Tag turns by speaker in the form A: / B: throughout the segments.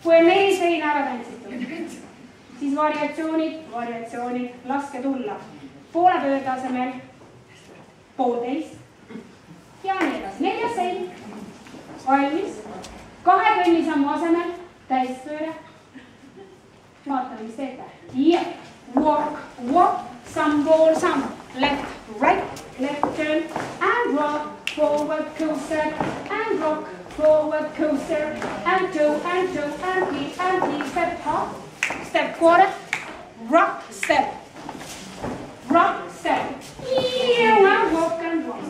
A: kui on 4 seina ära tantsitud, siis variatsioonid, laske tulla. Poole pöörde asemel 1,5 ja nii edasi. 4 sein, valmis. 2 kõnnisammu asemel täispööre. Vaatame, mis teete. Yeah. Walk, some ball, some. Left, right, left turn and rock. Forward coaster and rock. Forward coaster and two and three. Step hop, step quarter, rock, step. Rock, step. Yeah, walk and rock.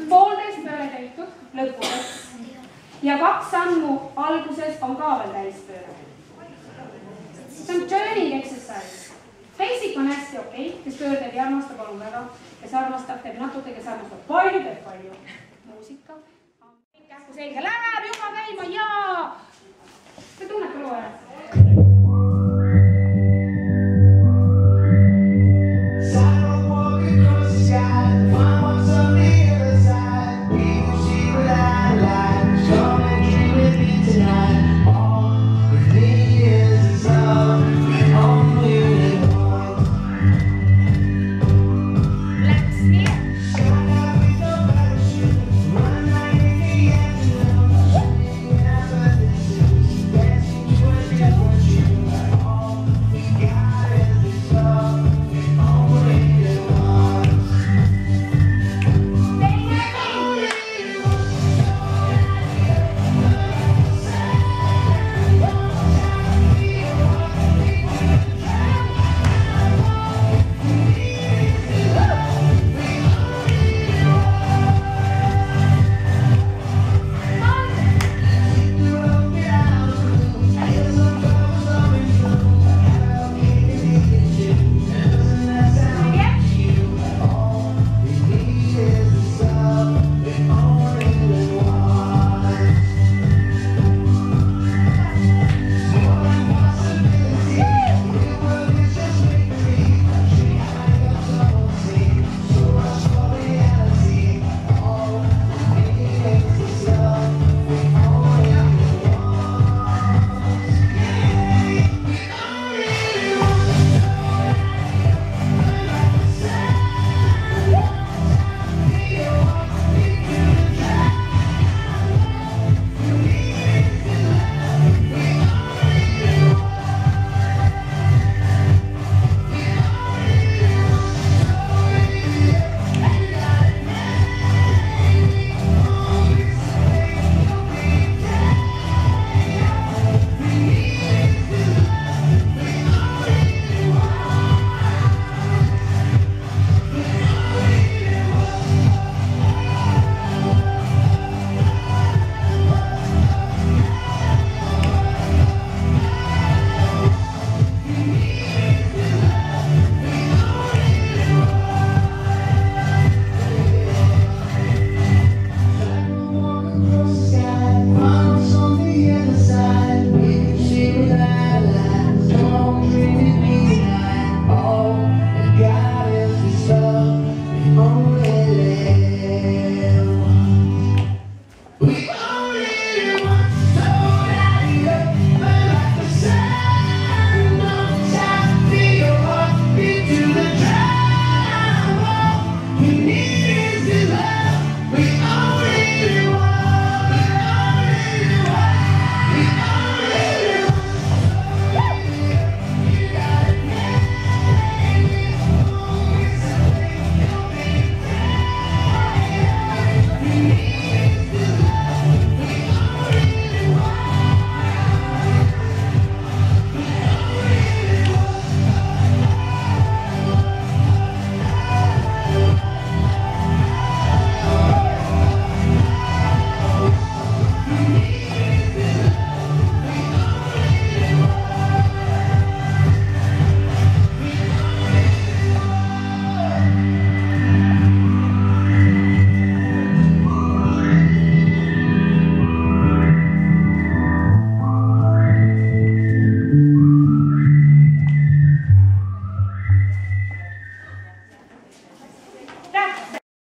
A: 1,5 pööre tehtud, lõpuks. Ja 2 sammu alguses on ka veel täispööre. See on turning exercise. Basic on hästi okei, kes pöördeid ei armasta, palun väga. Kes armastab, teeb natuke, kes armastab palju, teeb palju. Muusika. Kähku selge läheb juba käima ja... See tunneb ka loo ära.